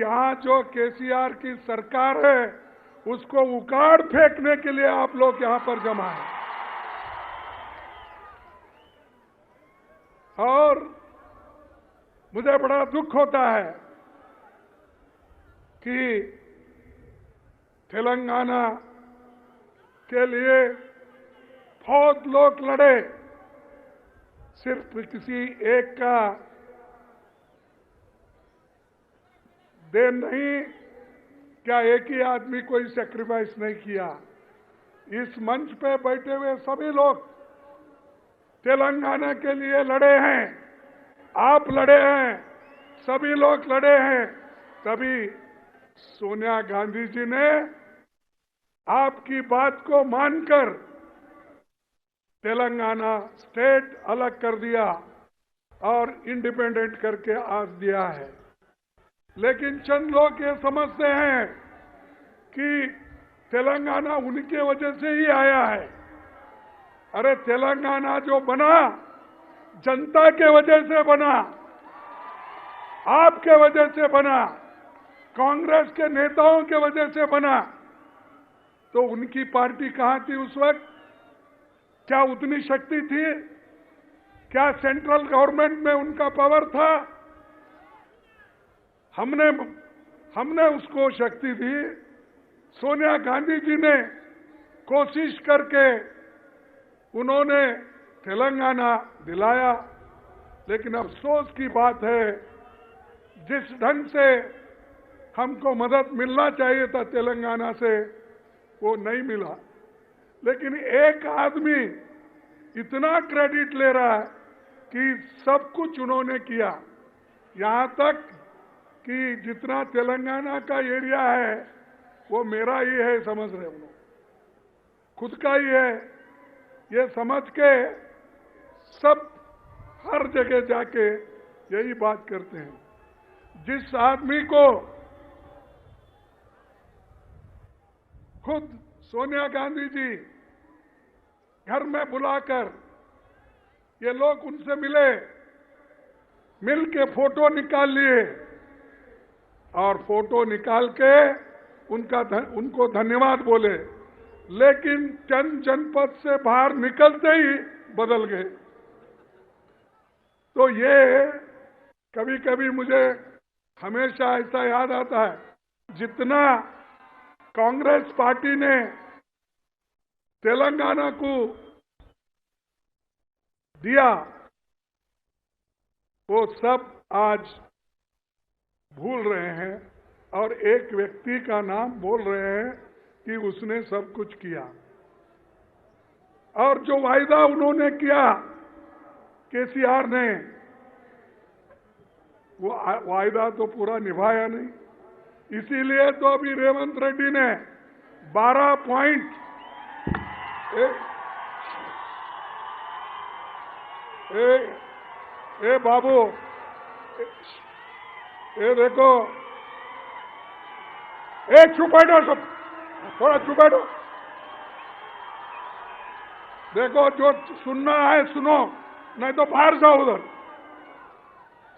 यहाँ जो केसीआर की सरकार है उसको उखाड़ फेंकने के लिए आप लोग यहाँ पर जमा हैं। और मुझे बड़ा दुख होता है कि तेलंगाना के लिए बहुत लोग लड़े, सिर्फ किसी एक का देन नहीं, क्या एक ही आदमी कोई सैक्रिफाइस नहीं किया। इस मंच पे बैठे हुए सभी लोग तेलंगाना के लिए लड़े हैं, आप लड़े हैं, सभी लोग लड़े हैं। तभी सोनिया गांधी जी ने आपकी बात को मानकर तेलंगाना स्टेट अलग कर दिया और इंडिपेंडेंट करके आज दिया है। लेकिन चंद लोग ये समझते हैं कि तेलंगाना उनके वजह से ही आया है। अरे तेलंगाना जो बना जनता के वजह से बना, आपके वजह से बना, कांग्रेस के नेताओं के वजह से बना। तो उनकी पार्टी कहां थी उस वक्त? क्या उतनी शक्ति थी? क्या सेंट्रल गवर्नमेंट में उनका पावर था? हमने उसको शक्ति दी। सोनिया गांधी जी ने कोशिश करके उन्होंने तेलंगाना दिलाया। लेकिन अफसोस की बात है, जिस ढंग से हमको मदद मिलना चाहिए था तेलंगाना से, वो नहीं मिला। लेकिन एक आदमी इतना क्रेडिट ले रहा है कि सब कुछ उन्होंने किया, यहां तक कि जितना तेलंगाना का एरिया है वो मेरा ही है, समझ रहे हो, खुद का ही है, ये समझ के सब हर जगह जाके यही बात करते हैं। जिस आदमी को खुद सोनिया गांधी जी घर में बुलाकर ये लोग उनसे मिल के फोटो निकाल लिए और फोटो निकाल के उनको धन्यवाद बोले, लेकिन चंद जनपद से बाहर निकलते ही बदल गए। तो ये कभी कभी मुझे हमेशा ऐसा याद आता है, जितना कांग्रेस पार्टी ने तेलंगाना को दिया वो सब आज भूल रहे हैं और एक व्यक्ति का नाम बोल रहे हैं कि उसने सब कुछ किया। और जो वायदा उन्होंने किया केसीआर ने, वो वायदा तो पूरा निभाया नहीं। इसीलिए तो अभी रेवंत रेड्डी ने 12 पॉइंट बाबू, ये देखो, चुप बैठो, सब थोड़ा चुप बैठो। देखो, जो सुनना है सुनो, नहीं तो बाहर जाओ। उधर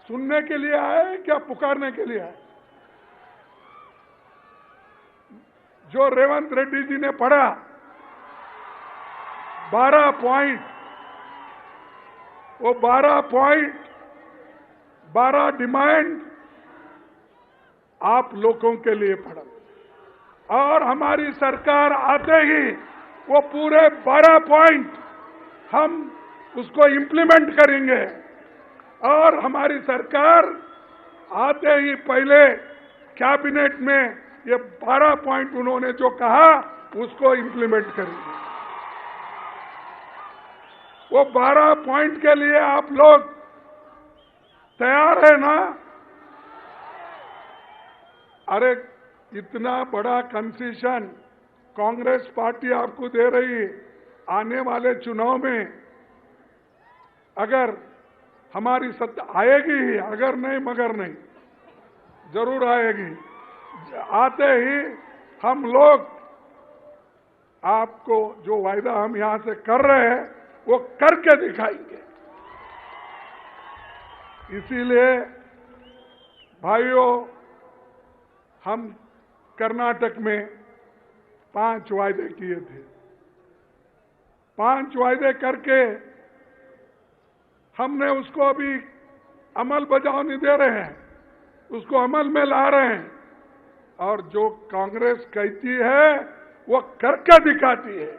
सुनने के लिए आए क्या पुकारने के लिए आए? जो रेवंत रेड्डी जी ने पढ़ा 12 पॉइंट, वो 12 पॉइंट 12 डिमांड आप लोगों के लिए पड़ा, और हमारी सरकार आते ही वो पूरे 12 पॉइंट हम उसको इम्प्लीमेंट करेंगे। और हमारी सरकार आते ही पहले कैबिनेट में ये 12 पॉइंट उन्होंने जो कहा उसको इम्प्लीमेंट करेंगे। वो 12 पॉइंट के लिए आप लोग तैयार है ना? अरे इतना बड़ा कंसेशन कांग्रेस पार्टी आपको दे रही है। आने वाले चुनाव में अगर हमारी सत्ता आएगी ही, अगर नहीं मगर नहीं, जरूर आएगी। आते ही हम लोग आपको जो वायदा हम यहां से कर रहे हैं वो करके दिखाएंगे। इसीलिए भाइयों, हम कर्नाटक में 5 वायदे किए थे। 5 वायदे करके हमने उसको अभी अमल बजावनी दे रहे हैं, उसको अमल में ला रहे हैं। और जो कांग्रेस कहती है वो करके दिखाती है।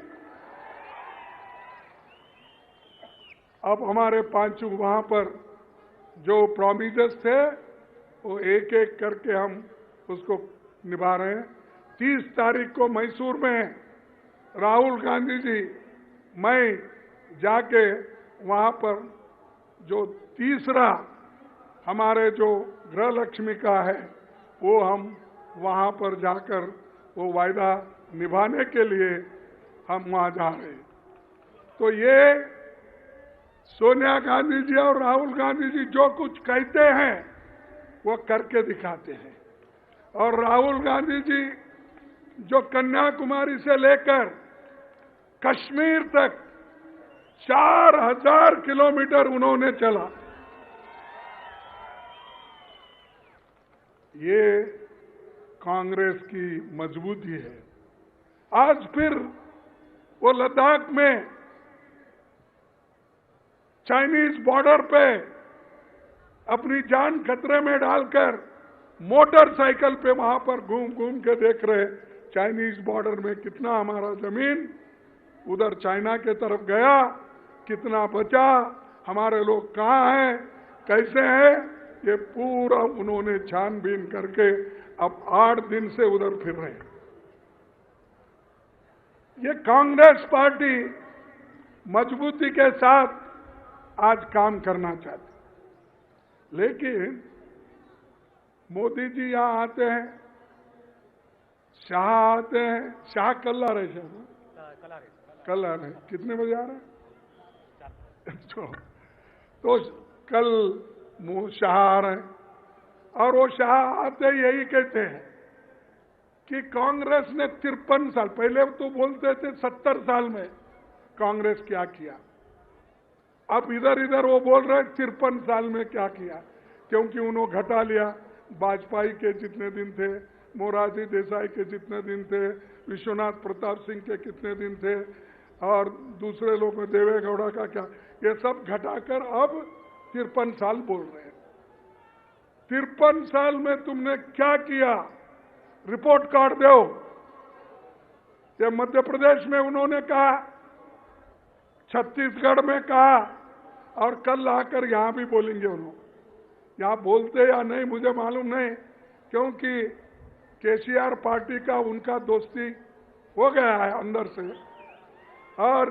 अब हमारे 5 वहां पर जो प्रॉमिसेस थे वो एक एक करके हम उसको निभा रहे हैं। 30 तारीख को मैसूर में राहुल गांधी जी, मैं जाके वहां पर जो तीसरा हमारे जो गृह लक्ष्मी का है वो हम वहां पर जाकर वो वायदा निभाने के लिए हम वहां जा रहे हैं। तो ये सोनिया गांधी जी और राहुल गांधी जी जो कुछ कहते हैं वो करके दिखाते हैं। और राहुल गांधी जी जो कन्याकुमारी से लेकर कश्मीर तक 4000 किलोमीटर उन्होंने चला। ये कांग्रेस की मजबूती है। आज फिर वो लद्दाख में चाइनीज बॉर्डर पे अपनी जान खतरे में डालकर मोटरसाइकिल पे वहां पर घूम घूम के देख रहे चाइनीज बॉर्डर में कितना हमारा जमीन उधर चाइना के तरफ गया, कितना बचा, हमारे लोग कहाँ हैं, कैसे हैं, ये पूरा उन्होंने छानबीन करके अब 8 दिन से उधर फिर रहे हैं। ये कांग्रेस पार्टी मजबूती के साथ आज काम करना चाहती, लेकिन मोदी जी यहाँ आते हैं, शाह आते हैं, शाह कल आ रहे शाह कल आ रहे हैं, कितने बजे आ रहे हैं? तो कल शाह आ रहे हैं। और वो शाह आते यही कहते हैं कि कांग्रेस ने 53 साल, पहले तो बोलते थे 70 साल में कांग्रेस क्या किया, अब इधर इधर वो बोल रहे 53 साल में क्या किया, क्योंकि उन्होंने घटा लिया। वाजपेयी के जितने दिन थे, मोरारजी देसाई के जितने दिन थे, विश्वनाथ प्रताप सिंह के कितने दिन थे, और दूसरे लोग में देवेगौड़ा का क्या, ये सब घटाकर अब 53 साल बोल रहे हैं। 53 साल में तुमने क्या किया, रिपोर्ट कार्ड दो। ये मध्य प्रदेश में उन्होंने कहा, छत्तीसगढ़ में कहा, और कल आकर यहां भी बोलेंगे उन्होंने। यहां बोलते या नहीं मुझे मालूम नहीं, क्योंकि केसीआर पार्टी का उनका दोस्ती हो गया है अंदर से, और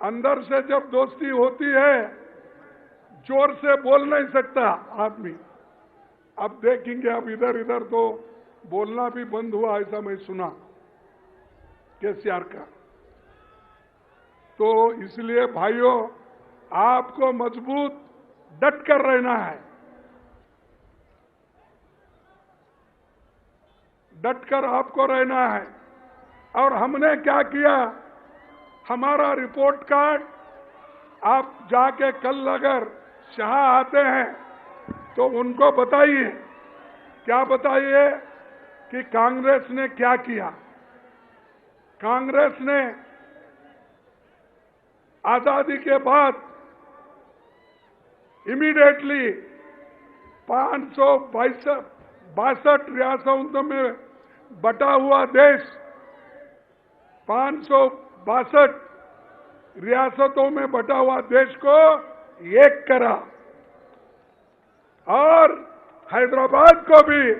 अंदर से जब दोस्ती होती है जोर से बोल नहीं सकता आदमी। अब देखेंगे, अब इधर इधर तो बोलना भी बंद हुआ, ऐसा मैं सुना केसीआर का। तो इसलिए भाइयों, आपको मजबूत डट कर रहना है, डट कर आपको रहना है। और हमने क्या किया, हमारा रिपोर्ट कार्ड आप जाके कल अगर शाह आते हैं तो उनको बताइए, क्या बताइए कि कांग्रेस ने क्या किया। कांग्रेस ने आजादी के बाद इमीडिएटली 562 रियासतों में बटा हुआ देश, 562 रियासतों में बटा हुआ देश को एक करा, और हैदराबाद को भी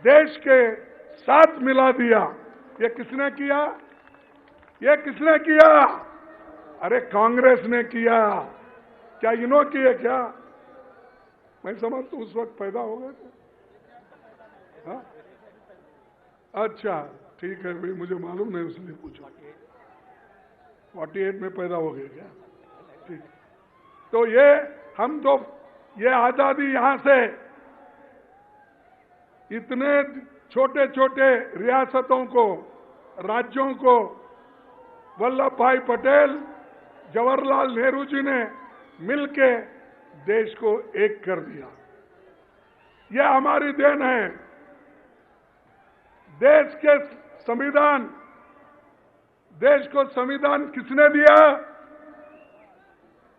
देश के साथ मिला दिया। ये किसने किया? ये किसने किया? अरे कांग्रेस ने किया। क्या इन्होंने किए क्या? मैं समझता उस वक्त पैदा हो गए थे। हाँ? अच्छा ठीक है भाई, मुझे मालूम नहीं उसने पूछा। 48 में पैदा हो गए क्या? ठीक। तो ये हम तो ये आजादी यहां से इतने छोटे छोटे रियासतों को, राज्यों को वल्लभ भाई पटेल, जवाहरलाल नेहरू जी ने मिलके देश को एक कर दिया। यह हमारी देन है। देश के संविधान, देश को संविधान किसने दिया?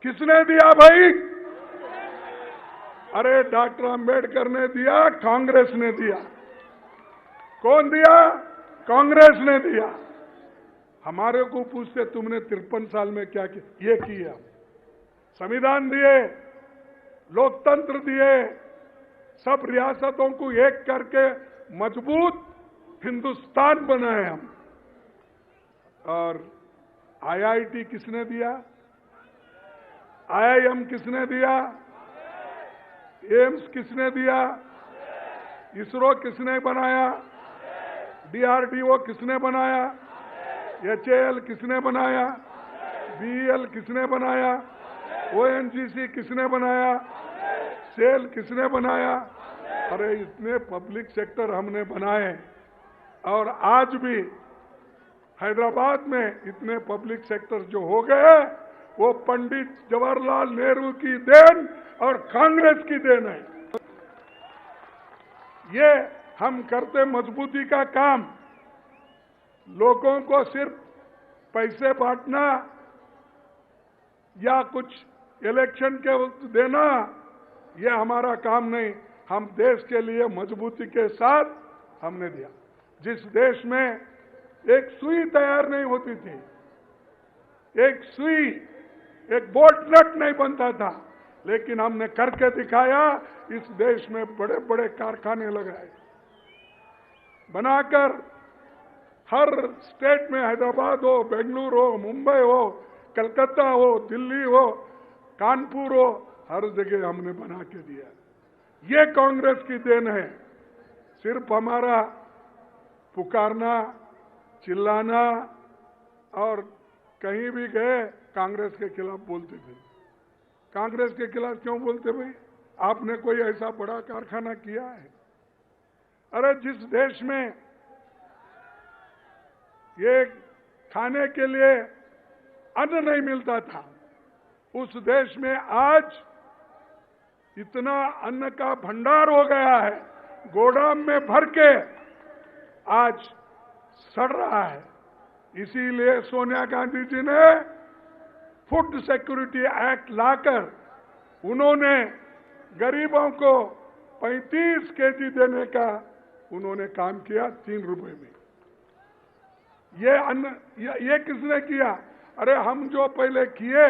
किसने दिया भाई? अरे डॉक्टर अंबेडकर ने दिया, कांग्रेस ने दिया। कौन दिया? कांग्रेस ने दिया। हमारे को पूछते तुमने 53 साल में क्या किया? ये किया, संविधान दिए, लोकतंत्र दिए, सब रियासतों को एक करके मजबूत हिंदुस्तान बनाए हम। और आईआईटी किसने दिया? आईआईएम किसने दिया? एम्स किसने दिया? इसरो किसने बनाया? डीआरडीओ किसने बनाया? एचएएल किसने बनाया? बीईएल किसने बनाया? ओएनजीसी किसने बनाया? सेल किसने बनाया? अरे इतने पब्लिक सेक्टर हमने बनाए, और आज भी हैदराबाद में इतने पब्लिक सेक्टर जो हो गए वो पंडित जवाहरलाल नेहरू की देन और कांग्रेस की देन है। ये हम करते मजबूती का काम। लोगों को सिर्फ पैसे बांटना या कुछ इलेक्शन के वक्त देना, ये हमारा काम नहीं। हम देश के लिए मजबूती के साथ हमने दिया। जिस देश में एक सुई तैयार नहीं होती थी, एक सुई, एक बोल्ट नट नहीं बनता था, लेकिन हमने करके दिखाया। इस देश में बड़े बड़े कारखाने लगाए, बनाकर हर स्टेट में, हैदराबाद हो, बेंगलुरु हो, मुंबई हो, कलकत्ता हो, दिल्ली हो, कानपुर हो, हर जगह हमने बना के दिया। ये कांग्रेस की देन है। सिर्फ हमारा पुकारना, चिल्लाना और कहीं भी गए कांग्रेस के खिलाफ बोलते थे। कांग्रेस के खिलाफ क्यों बोलते भाई? आपने कोई ऐसा बड़ा कारखाना किया है? अरे जिस देश में ये खाने के लिए अन्न नहीं मिलता था, उस देश में आज इतना अन्न का भंडार हो गया है, गोदाम में भर के आज सड़ रहा है। इसीलिए सोनिया गांधी जी ने फूड सिक्योरिटी एक्ट लाकर उन्होंने गरीबों को 35 केजी देने का उन्होंने काम किया 3 रुपए में। ये अन्न ये किसने किया? अरे हम जो पहले किए,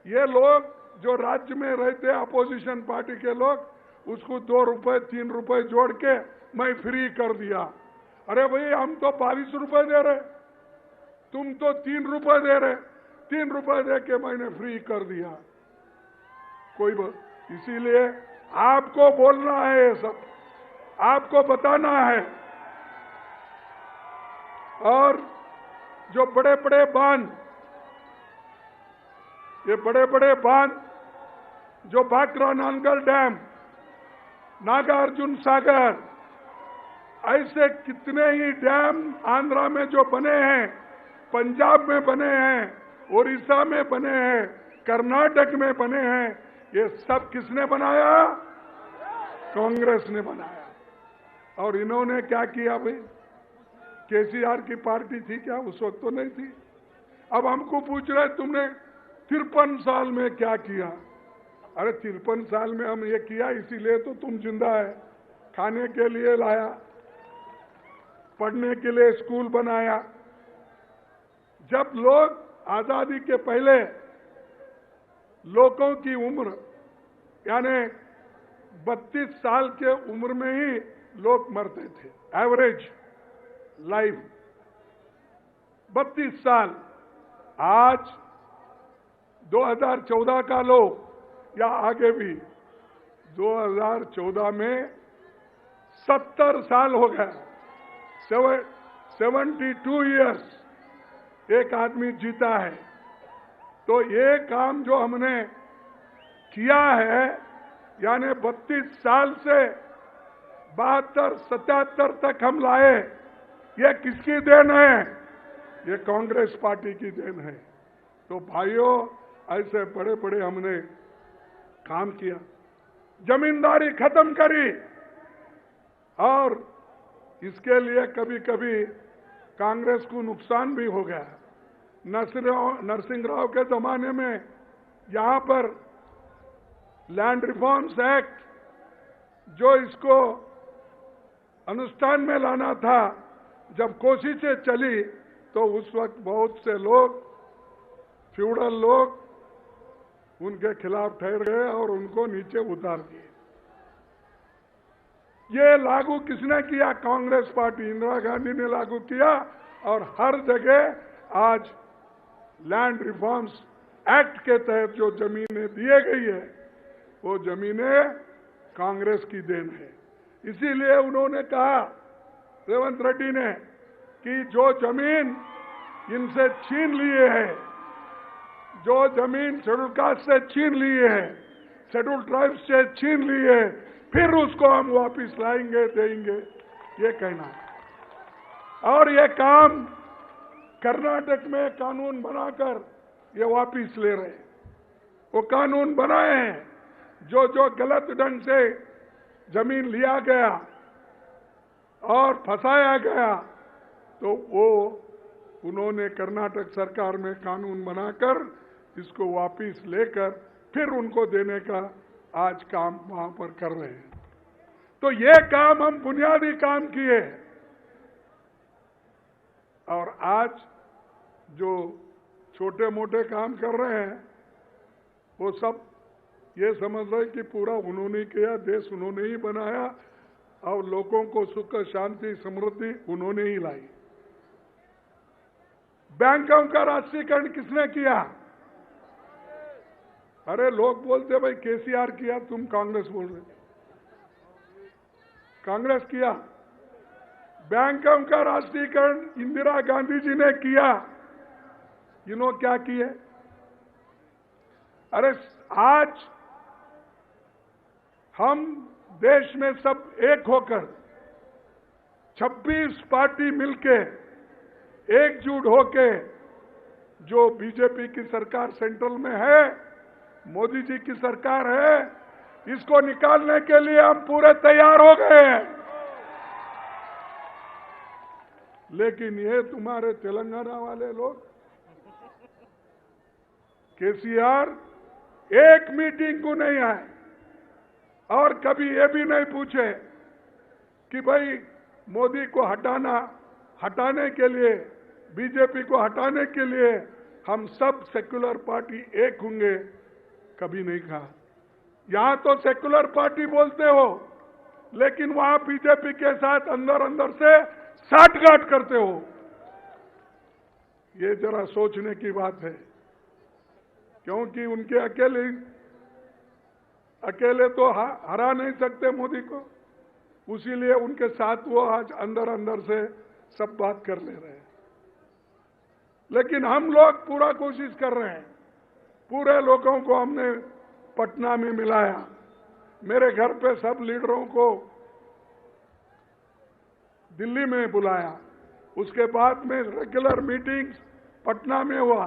ये लोग जो राज्य में रहते अपोजिशन पार्टी के लोग, उसको 2 रुपए 3 रुपए जोड़ के मैं फ्री कर दिया। अरे भाई हम तो 22 रुपए दे रहे, तुम तो 3 रुपए दे रहे, 3 रुपए दे के मैंने फ्री कर दिया। इसीलिए आपको बोलना है, ये सब आपको बताना है। और जो बड़े बड़े बांध, ये बड़े बड़े बांध जो भाखरा नानगल डैम, नागार्जुन सागर, ऐसे कितने ही डैम आंध्रा में जो बने हैं, पंजाब में बने हैं, उड़ीसा में बने हैं, कर्नाटक में बने हैं, ये सब किसने बनाया? कांग्रेस ने बनाया। और इन्होंने क्या किया भाई? केसीआर की पार्टी थी क्या? उस वक्त तो नहीं थी। अब हमको पूछ रहे तुमने 53 साल में क्या किया? अरे 53 साल में हम ये किया इसीलिए तो तुम जिंदा है। खाने के लिए लाया, पढ़ने के लिए स्कूल बनाया। जब लोग आजादी के पहले लोगों की उम्र यानी 32 साल के उम्र में ही लोग मरते थे, एवरेज लाइफ 32 साल। आज 2014 का लो या आगे भी, 2014 में 70 साल हो गया, 72 इयर्स एक आदमी जीता है। तो ये काम जो हमने किया है, यानी 32 साल से 72, 77 तक हम लाए, ये किसकी देन है? ये कांग्रेस पार्टी की देन है। तो भाइयों, ऐसे बड़े बड़े हमने काम किया, जमींदारी खत्म करी और इसके लिए कभी कभी कांग्रेस को नुकसान भी हो गया। नरसिंह राव के जमाने में यहां पर लैंड रिफॉर्म्स एक्ट जो इसको अनुष्ठान में लाना था, जब कोशिशें चली तो उस वक्त बहुत से लोग, फ्यूडल लोग, उनके खिलाफ ठहर गए और उनको नीचे उतार दिए। ये लागू किसने किया? कांग्रेस पार्टी, इंदिरा गांधी ने लागू किया। और हर जगह आज लैंड रिफॉर्म्स एक्ट के तहत जो जमीनें दिए गई है वो जमीनें कांग्रेस की देन है। इसीलिए उन्होंने कहा, रेवंत रेड्डी ने, कि जो जमीन इनसे छीन लिए है, जो जमीन शेड्यूल कास्ट से छीन लिए है, शेड्यूल ट्राइब्स से छीन लिए है, फिर उसको हम वापस लाएंगे, देंगे, ये कहना है। और ये काम कर्नाटक में कानून बनाकर ये वापस ले रहे हैं। वो कानून बनाए हैं, जो जो गलत ढंग से जमीन लिया गया और फंसाया गया, तो वो उन्होंने कर्नाटक सरकार में कानून बनाकर इसको वापस लेकर फिर उनको देने का आज काम वहां पर कर रहे हैं। तो ये काम हम बुनियादी काम किए। और आज जो छोटे मोटे काम कर रहे हैं वो सब ये समझ रहे कि पूरा उन्होंने किया, देश उन्होंने ही बनाया और लोगों को सुख, शांति, समृद्धि उन्होंने ही लाई। बैंकों का राष्ट्रीयकरण किसने किया? अरे लोग बोलते भाई केसीआर किया, तुम कांग्रेस बोल रहे। कांग्रेस किया। बैंकों का राष्ट्रीयकरण इंदिरा गांधी जी ने किया। इन्होंने क्या किए? अरे आज हम देश में सब एक होकर 26 पार्टी मिलके एकजुट होके जो बीजेपी की सरकार सेंट्रल में है, मोदी जी की सरकार है, इसको निकालने के लिए हम पूरे तैयार हो गए हैं। लेकिन ये तुम्हारे तेलंगाना वाले लोग, केसीआर एक मीटिंग को नहीं आए और कभी ये भी नहीं पूछे कि भाई मोदी को हटाने के लिए, बीजेपी को हटाने के लिए हम सब सेक्युलर पार्टी एक होंगे, कभी नहीं कहा। यहां तो सेक्युलर पार्टी बोलते हो, लेकिन वहां बीजेपी के साथ अंदर अंदर से साठगांठ करते हो। ये जरा सोचने की बात है, क्योंकि उनके अकेले तो हरा नहीं सकते मोदी को, उसीलिए उनके साथ वो आज अंदर अंदर से सब बात कर ले रहे हैं। लेकिन हम लोग पूरा कोशिश कर रहे हैं। पूरे लोगों को हमने पटना में मिलाया, मेरे घर पे सब लीडरों को दिल्ली में बुलाया, उसके बाद में रेगुलर मीटिंग्स पटना में हुआ,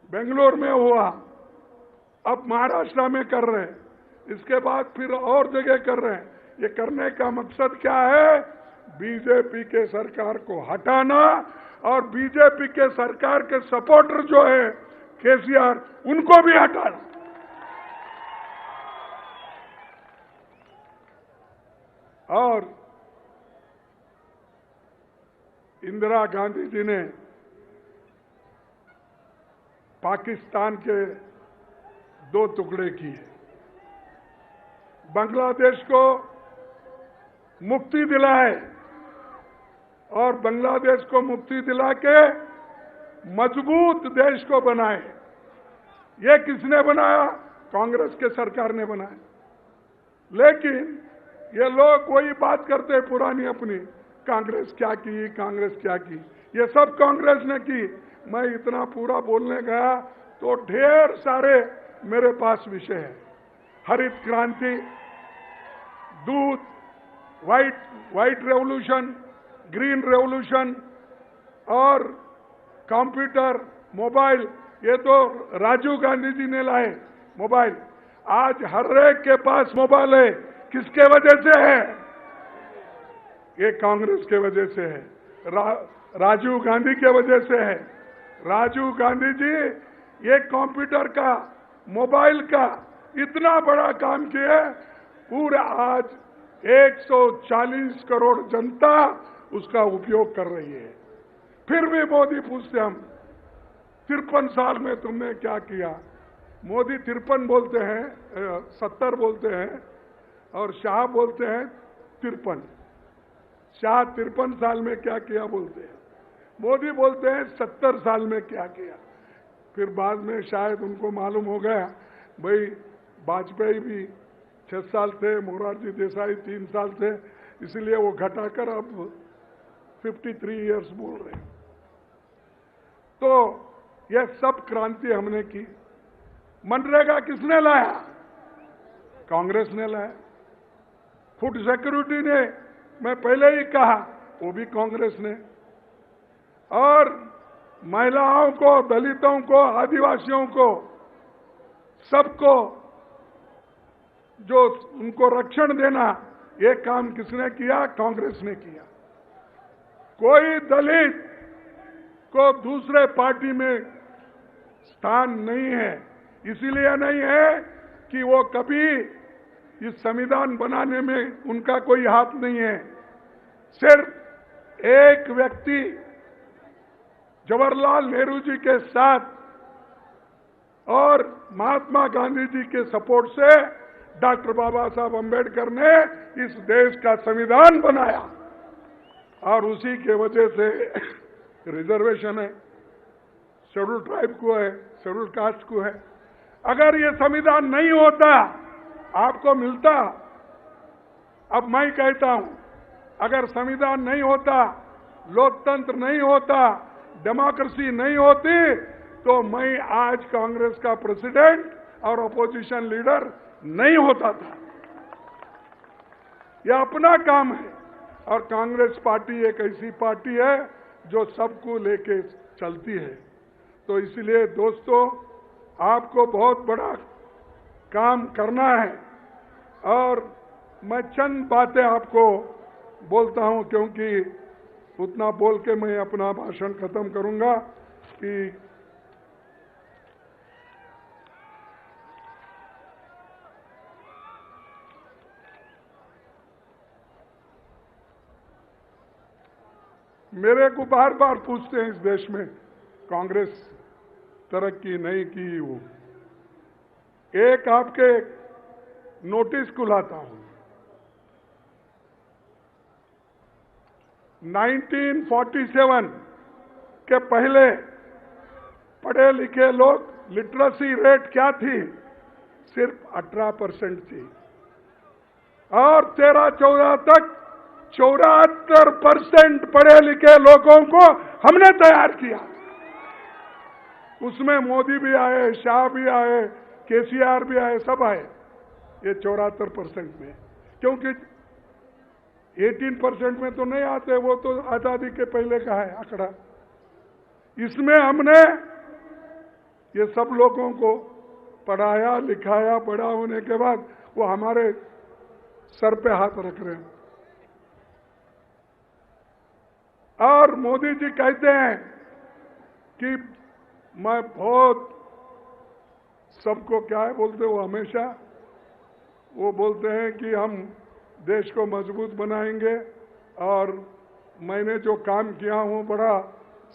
बेंगलोर में हुआ, अब महाराष्ट्र में कर रहे हैं, इसके बाद फिर और जगह कर रहे हैं। ये करने का मकसद क्या है? बीजेपी के सरकार को हटाना और बीजेपी के सरकार के सपोर्टर जो है केसीआर, उनको भी हटाना। और इंदिरा गांधी जी ने पाकिस्तान के 2 टुकड़े किए, बांग्लादेश को मुक्ति दिलाए और बांग्लादेश को मुक्ति दिला के मजबूत देश को बनाए। ये किसने बनाया? कांग्रेस के सरकार ने बनाया। लेकिन ये लोग वही बात करते पुरानी अपनी, कांग्रेस क्या की, कांग्रेस क्या की। ये सब कांग्रेस ने की। मैं इतना पूरा बोलने गया तो ढेर सारे मेरे पास विषय है। हरित क्रांति, दूध, व्हाइट रेवोल्यूशन, ग्रीन रेवोल्यूशन और कंप्यूटर, मोबाइल, ये तो राजीव गांधी जी ने लाए मोबाइल। आज हर एक के पास मोबाइल है, किसके वजह से है? ये कांग्रेस के वजह से है, राजीव गांधी के वजह से है। राजीव गांधी जी ये कंप्यूटर का, मोबाइल का इतना बड़ा काम किया, पूरा आज 140 करोड़ जनता उसका उपयोग कर रही है। फिर भी मोदी पूछते हम 53 साल में तुमने क्या किया? मोदी 53 बोलते हैं, 70 बोलते हैं और शाह बोलते हैं 53। शाह 53 साल में क्या किया बोलते हैं, मोदी बोलते हैं 70 साल में क्या किया। फिर बाद में शायद उनको मालूम हो गया भाई वाजपेयी भी 6 साल थे, मोरारजी देसाई 3 साल थे, इसलिए वो घटाकर अब 53 इयर्स बोल रहे हैं। तो यह सब क्रांति हमने की। मनरेगा किसने लाया? कांग्रेस ने लाया। फूड सिक्योरिटी ने, मैं पहले ही कहा, वो भी कांग्रेस ने। और महिलाओं को, दलितों को, आदिवासियों को, सबको जो उनको रक्षण देना, ये काम किसने किया? कांग्रेस ने किया। कोई दलित को दूसरे पार्टी में स्थान नहीं है, इसीलिए नहीं है कि वो कभी इस संविधान बनाने में उनका कोई हाथ नहीं है। सिर्फ एक व्यक्ति जवाहरलाल नेहरू जी के साथ और महात्मा गांधी जी के सपोर्ट से डॉक्टर बाबा साहब अम्बेडकर ने इस देश का संविधान बनाया और उसी के वजह से रिजर्वेशन है, शेड्यूल ट्राइब को है, शेड्यूल कास्ट को है। अगर ये संविधान नहीं होता आपको मिलता। अब मैं कहता हूं, अगर संविधान नहीं होता, लोकतंत्र नहीं होता, डेमोक्रेसी नहीं होती, तो मैं आज कांग्रेस का प्रेसिडेंट और अपोजिशन लीडर नहीं होता था। यह अपना काम है और कांग्रेस पार्टी एक ऐसी पार्टी है जो सबको लेके चलती है। तो इसलिए दोस्तों, आपको बहुत बड़ा काम करना है और मैं चंद बातें आपको बोलता हूं, क्योंकि उतना बोल के मैं अपना भाषण खत्म करूंगा कि मेरे को बार बार पूछते हैं इस देश में कांग्रेस तरक्की नहीं की। वो एक आपके नोटिस को लाता हूं, 1947 के पहले पढ़े लिखे लोग, लिटरेसी रेट क्या थी? सिर्फ 18% थी और 13-14 तक 74% पढ़े लिखे लोगों को हमने तैयार किया। उसमें मोदी भी आए, शाह भी आए, केसीआर भी आए, सब आए ये 74% में, क्योंकि 18% में तो नहीं आते, वो तो आजादी के पहले का है आंकड़ा। इसमें हमने ये सब लोगों को पढ़ाया लिखाया, बड़ा होने के बाद वो हमारे सर पे हाथ रख रहे हैं। और मोदी जी कहते हैं कि मैं बहुत सबको क्या है बोलते, वो हमेशा वो बोलते हैं कि हम देश को मजबूत बनाएंगे और मैंने जो काम किया हूं बड़ा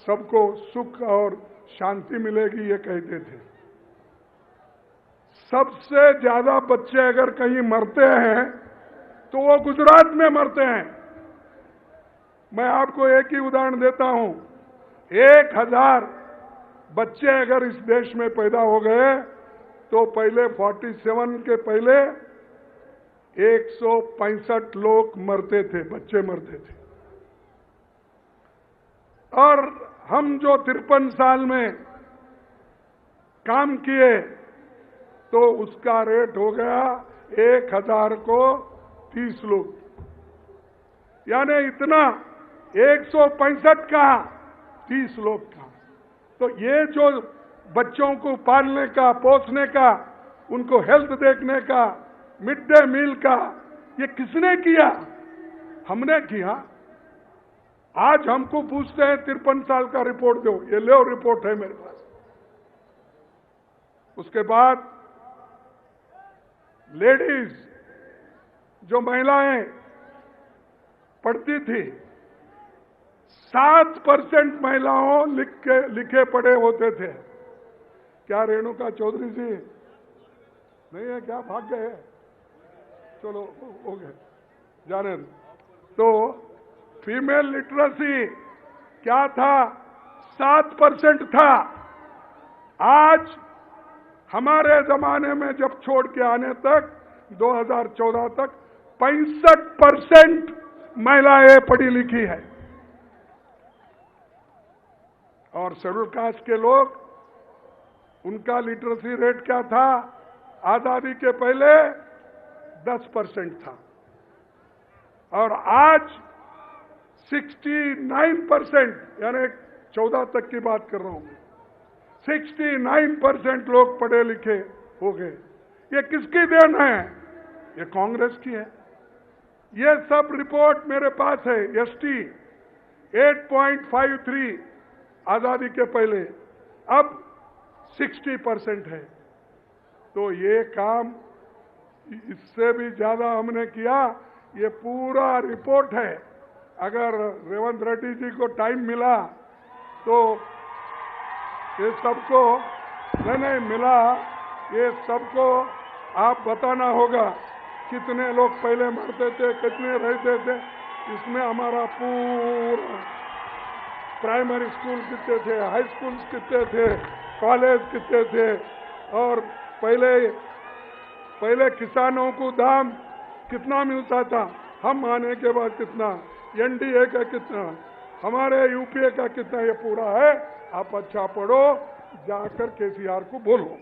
सबको सुख और शांति मिलेगी, ये कहते थे। सबसे ज्यादा बच्चे अगर कहीं मरते हैं तो वो गुजरात में मरते हैं। मैं आपको एक ही उदाहरण देता हूं, 1000 बच्चे अगर इस देश में पैदा हो गए तो पहले 47 के पहले 165 लोग मरते थे, बच्चे मरते थे। और हम जो 53 साल में काम किए तो उसका रेट हो गया 1000 को 30 लोग, यानी इतना 165 का 30 लोग का। तो ये जो बच्चों को पालने का, पोसने का, उनको हेल्थ देखने का, मिड डे मील का, ये किसने किया? हमने किया। आज हमको पूछते हैं 53 साल का रिपोर्ट दो, ये लो रिपोर्ट है मेरे पास। उसके बाद लेडीज, जो महिलाएं पढ़ती थी, 7% महिलाओं लिखे पढ़े होते थे। क्या रेणुका चौधरी जी नहीं है क्या? भाग गए? चलो हो गए, जाने दो। तो फीमेल लिटरेसी क्या था? 7% था। आज हमारे जमाने में जब छोड़ के आने तक 2014 तक 65% महिलाएं पढ़ी लिखी है। और शेड्यूल कास्ट के लोग, उनका लिटरेसी रेट क्या था? आजादी के पहले 10% था और आज 69%, यानी 14 तक की बात कर रहा हूं, 69% लोग पढ़े लिखे हो गए। ये किसकी देन है? ये कांग्रेस की है। ये सब रिपोर्ट मेरे पास है। एसटी 8.53 आजादी के पहले, अब 60% है। तो ये काम इससे भी ज्यादा हमने किया। ये पूरा रिपोर्ट है। अगर रेवंत रेड्डी जी को टाइम मिला तो ये सबको नहीं मिला, ये सबको आप बताना होगा कितने लोग पहले मरते थे, कितने रहते थे। इसमें हमारा पूरा प्राइमरी स्कूल कितने थे, हाई स्कूल कितने थे, कॉलेज कितने थे, और पहले किसानों को दाम कितना मिलता था, हम आने के बाद कितना, एनडीए का कितना, हमारे यूपीए का कितना, ये पूरा है। आप अच्छा पढ़ो, जाकर केसीआर को बोलो।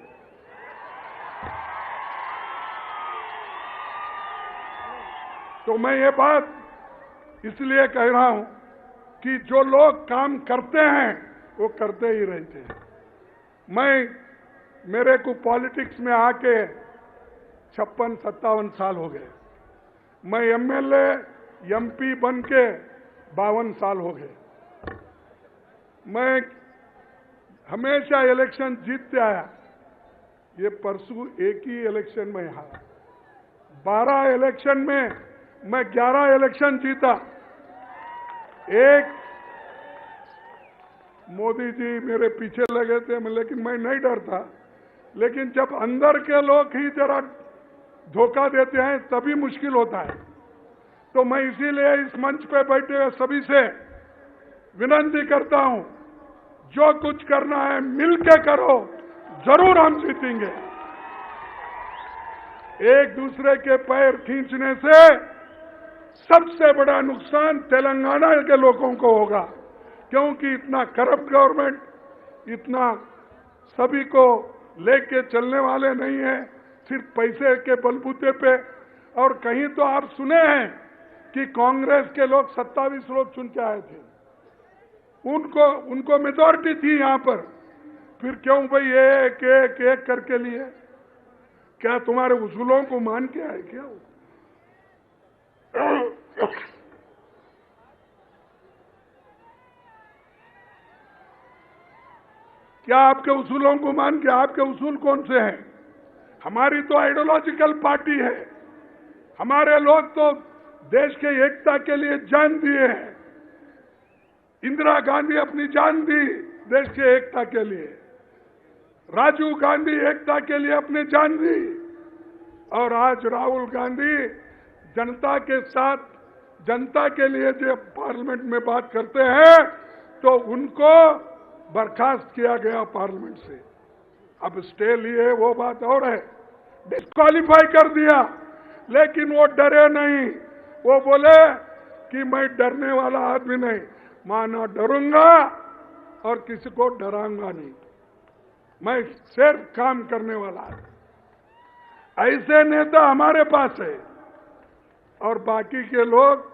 तो मैं ये बात इसलिए कह रहा हूं कि जो लोग काम करते हैं वो करते ही रहते हैं। मेरे को पॉलिटिक्स में आके 56-57 साल हो गए। मैं एमएलए एमपी बन के 52 साल हो गए। मैं हमेशा इलेक्शन जीतते आया। ये परसों एक ही इलेक्शन में हारा। 12 इलेक्शन में मैं 11 इलेक्शन जीता। एक मोदी जी मेरे पीछे लगे थे, लेकिन मैं नहीं डरता। लेकिन जब अंदर के लोग ही जरा धोखा देते हैं तभी मुश्किल होता है। तो मैं इसीलिए इस मंच पे बैठे हुए सभी से विनती करता हूं, जो कुछ करना है मिलके करो, जरूर हम जीतेंगे। एक दूसरे के पैर खींचने से सबसे बड़ा नुकसान तेलंगाना के लोगों को होगा, क्योंकि इतना करप्ट गवर्नमेंट, इतना सभी को लेके चलने वाले नहीं है, सिर्फ पैसे के बलबूते पे। और कहीं तो आप सुने हैं कि कांग्रेस के लोग 27 लोग चुन के आए थे, उनको मेजॉरिटी थी यहां पर। फिर क्यों भाई एक एक एक करके लिए? क्या तुम्हारे उसूलों को मान के आए क्या? क्या आपके उसूलों को मान के? आपके उसूल कौन से हैं? हमारी तो आइडियोलॉजिकल पार्टी है। हमारे लोग तो देश के एकता के लिए जान दिए हैं। इंदिरा गांधी अपनी जान दी देश के एकता के लिए, राजीव गांधी एकता के लिए अपनी जान दी, और आज राहुल गांधी जनता के साथ, जनता के लिए जब पार्लियामेंट में बात करते हैं तो उनको बर्खास्त किया गया पार्लियामेंट से। अब स्टे लिए वो बात और है, डिस्क्वालीफाई कर दिया, लेकिन वो डरे नहीं। वो बोले कि मैं डरने वाला आदमी नहीं, माना डरूंगा और किसी को डराऊंगा नहीं, मैं सिर्फ काम करने वाला आदमी। ऐसे नेता हमारे पास है। और बाकी के लोग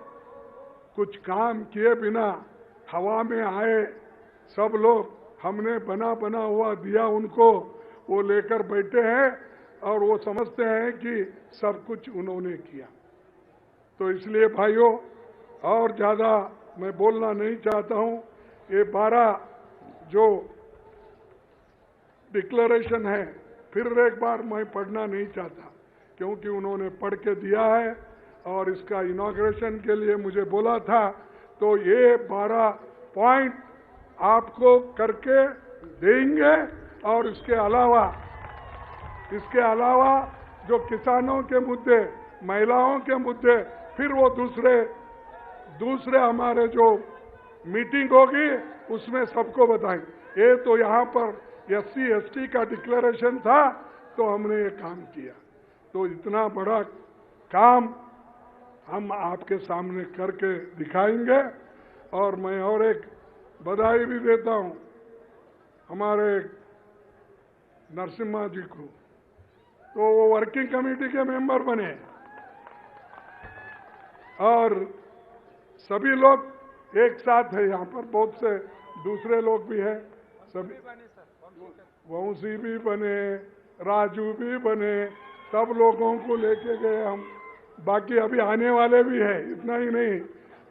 कुछ काम किए बिना हवा में आए, सब लोग हमने बना हुआ दिया उनको, वो लेकर बैठे हैं और वो समझते हैं कि सब कुछ उन्होंने किया। तो इसलिए भाइयों, और ज्यादा मैं बोलना नहीं चाहता हूं। ये 12 जो डिक्लेरेशन है फिर एक बार मैं पढ़ना नहीं चाहता, क्योंकि उन्होंने पढ़ के दिया है और इसका इनॉग्रेशन के लिए मुझे बोला था, तो ये 12 पॉइंट आपको करके देंगे। और इसके अलावा जो किसानों के मुद्दे, महिलाओं के मुद्दे, फिर वो दूसरे हमारे जो मीटिंग होगी उसमें सबको बताएंगे। ये तो यहाँ पर SC ST का डिक्लेरेशन था तो हमने ये काम किया, तो इतना बड़ा काम हम आपके सामने करके दिखाएंगे। और मैं और एक बधाई भी देता हूं हमारे नरसिम्हा जी को, तो वो वर्किंग कमेटी के मेंबर बने और सभी लोग एक साथ है। यहाँ पर बहुत से दूसरे लोग भी हैं, सभी वंशी भी बने, राजू भी बने, सब लोगों को लेके गए हम। बाकी अभी आने वाले भी है, इतना ही नहीं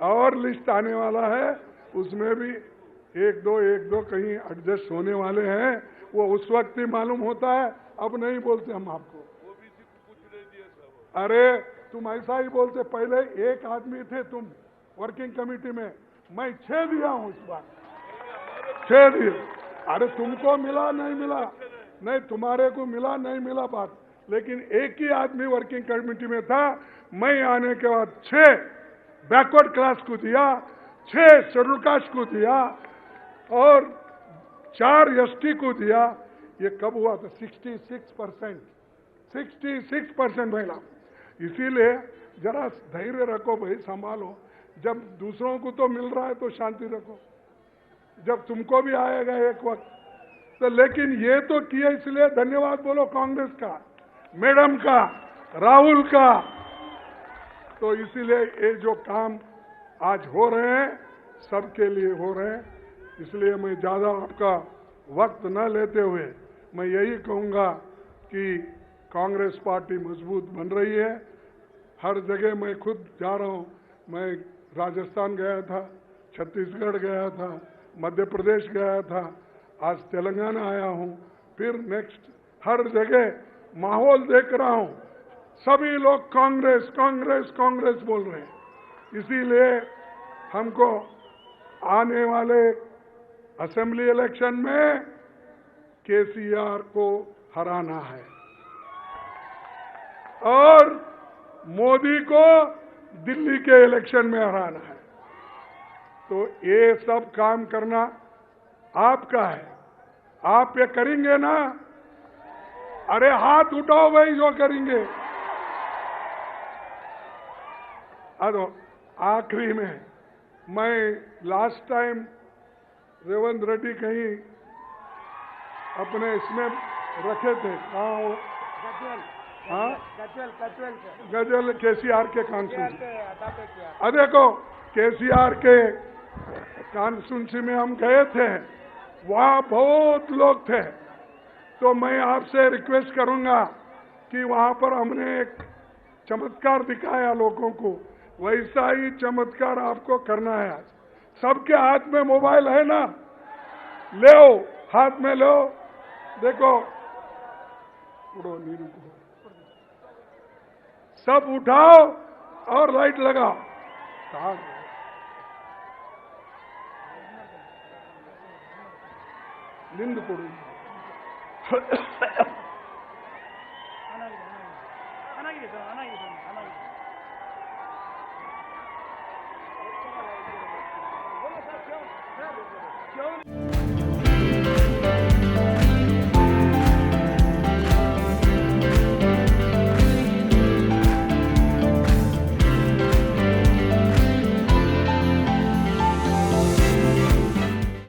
और लिस्ट आने वाला है, उसमें भी एक दो कहीं एडजस्ट होने वाले हैं। वो उस वक्त ही मालूम होता है, अब नहीं बोलते हम आपको। अरे तुम ऐसा ही बोलते, पहले एक आदमी थे तुम वर्किंग कमेटी में, मैं 6 दिया हूं इस बार, 6 दिए। अरे तुमको मिला नहीं मिला, नहीं तुम्हारे को मिला नहीं मिला बात, लेकिन एक ही आदमी वर्किंग कमेटी में था। मैं आने के बाद 6 बैकवर्ड क्लास को दिया, 6 शेड्यूल कास्ट को दिया और 4 ST को दिया। ये कब हुआ था? 66% महिला। इसीलिए जरा धैर्य रखो भाई, संभालो। जब दूसरों को तो मिल रहा है तो शांति रखो, जब तुमको भी आएगा एक वक्त तो। लेकिन ये तो किया, इसलिए धन्यवाद बोलो कांग्रेस का, मैडम का, राहुल का। तो इसीलिए ये जो काम आज हो रहे हैं सबके लिए हो रहे हैं। इसलिए मैं ज्यादा आपका वक्त न लेते हुए मैं यही कहूंगा कि कांग्रेस पार्टी मजबूत बन रही है। हर जगह मैं खुद जा रहा हूं, मैं राजस्थान गया था, छत्तीसगढ़ गया था, मध्य प्रदेश गया था, आज तेलंगाना आया हूं, फिर नेक्स्ट हर जगह माहौल देख रहा हूं, सभी लोग कांग्रेस कांग्रेस कांग्रेस बोल रहे हैं। इसीलिए हमको आने वाले असेंबली इलेक्शन में KCR को हराना है और मोदी को दिल्ली के इलेक्शन में हराना है। तो ये सब काम करना आपका है, आप ये करेंगे ना? अरे हाथ उठाओ भाई जो करेंगे। अरे आखिरी में मैं लास्ट टाइम रेवंत रेड्डी कहीं अपने इसमें रखे थे, कहाँ हो? हाँ गजल KCR के कॉन्स्टिट्यूंसी। देखो KCR के कॉन्स्टिट्यूंसी में हम गए थे, वहाँ बहुत लोग थे। तो मैं आपसे रिक्वेस्ट करूंगा कि वहाँ पर हमने एक चमत्कार दिखाया लोगों को, वैसा ही चमत्कार आपको करना है। आज सबके हाथ में मोबाइल है ना, ले हाथ में लो, देखो उड़ो नीरू को, सब उठाओ और लाइट लगाओ। निंद कोड़ी क्यों